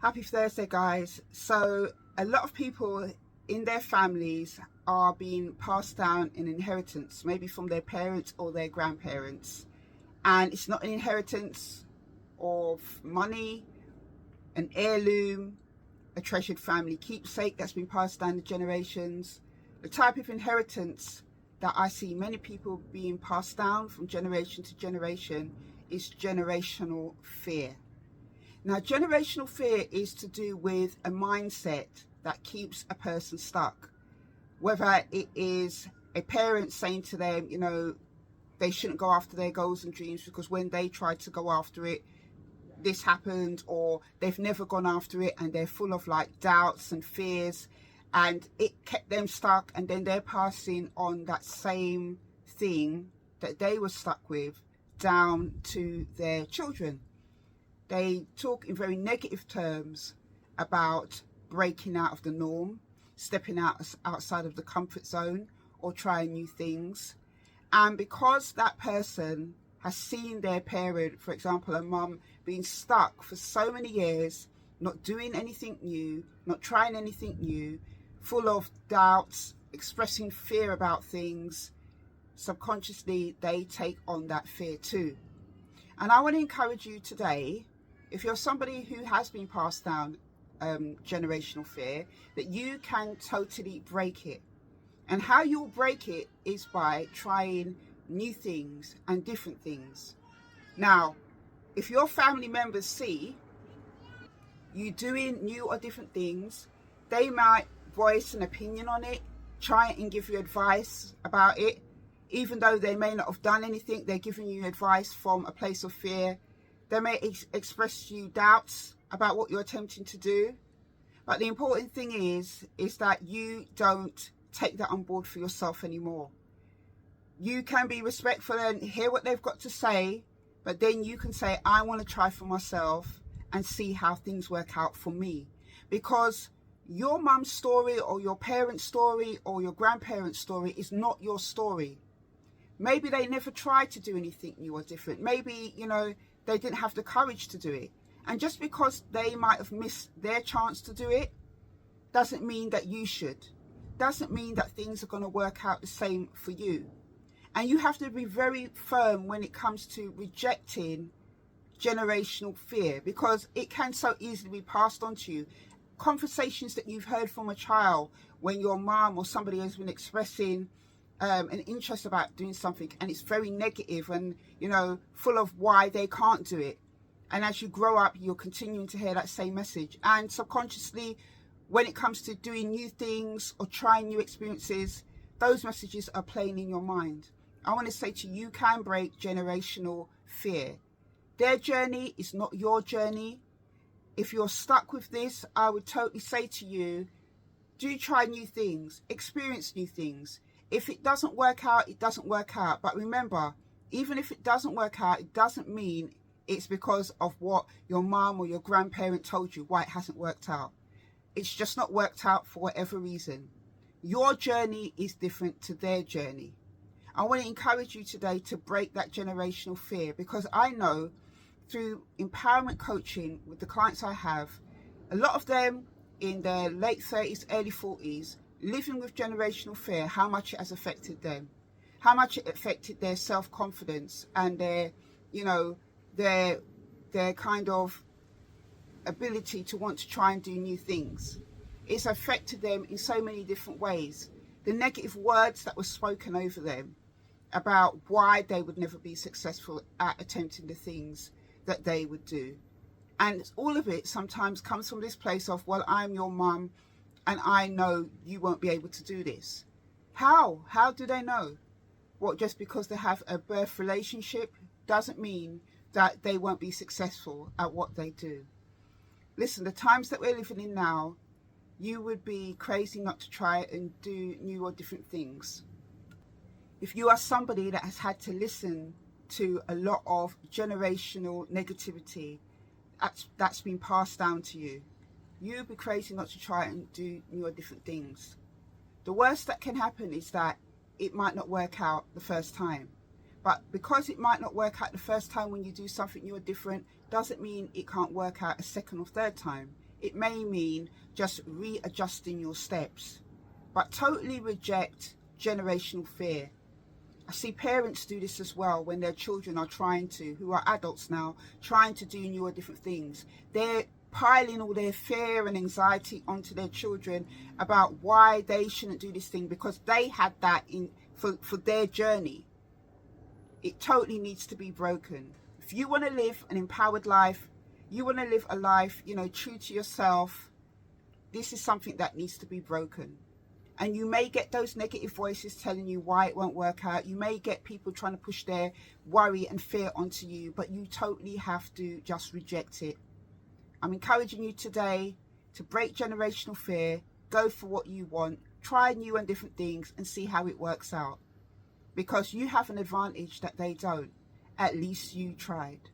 Happy Thursday, guys. So a lot of people in their families are being passed down an inheritance, maybe from their parents or their grandparents. And it's not an inheritance of money, an heirloom, a treasured family keepsake that's been passed down the generations. The type of inheritance that I see many people being passed down from generation to generation is generational fear. Now, generational fear is to do with a mindset that keeps a person stuck. Whether it is a parent saying to them, they shouldn't go after their goals and dreams because when they tried to go after it, this happened, or they've never gone after it and they're full of doubts and fears, and it kept them stuck, and then they're passing on that same thing that they were stuck with down to their children. They talk in very negative terms about breaking out of the norm, stepping outside of the comfort zone, or trying new things. And because that person has seen their parent, for example, a mum, being stuck for so many years, not doing anything new, not trying anything new, full of doubts, expressing fear about things, subconsciously they take on that fear too. And I want to encourage you today, if you're somebody who has been passed down generational fear, that you can totally break it. And how you'll break it is by trying new things and different things. Now, if your family members see you doing new or different things, they might voice an opinion on it, try and give you advice about it. Even though they may not have done anything, they're giving you advice from a place of fear. They may express to you doubts about what you're attempting to do. But the important thing is that you don't take that on board for yourself anymore. You can be respectful and hear what they've got to say, but then you can say, I want to try for myself and see how things work out for me. Because your mum's story or your parent's story or your grandparent's story is not your story. Maybe they never tried to do anything new or different. Maybe, they didn't have the courage to do it. And just because they might have missed their chance to do it, doesn't mean that you should. Doesn't mean that things are going to work out the same for you. And you have to be very firm when it comes to rejecting generational fear, because it can so easily be passed on to you. Conversations that you've heard from a child when your mom or somebody has been expressing an interest about doing something, and it's very negative and full of why they can't do it, and as you grow up you're continuing to hear that same message, and subconsciously when it comes to doing new things or trying new experiences, those messages are playing in your mind. I want to say to you, you can break generational fear. Their journey is not your journey. If you're stuck with this, I would totally say to you, do try new things, experience new things. If it doesn't work out, it doesn't work out. But remember, even if it doesn't work out, it doesn't mean it's because of what your mom or your grandparent told you why it hasn't worked out. It's just not worked out for whatever reason. Your journey is different to their journey. I want to encourage you today to break that generational fear, because I know through empowerment coaching with the clients I have, a lot of them in their late 30s, early 40s, living with generational fear, how much it has affected them, how much it affected their self-confidence and their kind of ability to want to try and do new things. It's affected them in so many different ways. The negative words that were spoken over them about why they would never be successful at attempting the things that they would do. And all of it sometimes comes from this place of, well, I'm your mum and I know you won't be able to do this. How? How do they know? What, just because they have a birth relationship doesn't mean that they won't be successful at what they do. Listen, the times that we're living in now, you would be crazy not to try and do new or different things. If you are somebody that has had to listen to a lot of generational negativity that's been passed down to you, you'd be crazy not to try and do new or different things. The worst that can happen is that it might not work out the first time. But because it might not work out the first time when you do something new or different, doesn't mean it can't work out a second or third time. It may mean just readjusting your steps, but totally reject generational fear. I see parents do this as well when their children are who are adults now, trying to do new or different things. They're piling all their fear and anxiety onto their children about why they shouldn't do this thing because they had that for their journey. It totally needs to be broken. If you want to live an empowered life, you want to live a life, true to yourself, this is something that needs to be broken. And you may get those negative voices telling you why it won't work out. You may get people trying to push their worry and fear onto you, but you totally have to just reject it. I'm encouraging you today to break generational fear, go for what you want, try new and different things and see how it works out. Because you have an advantage that they don't. At least you tried.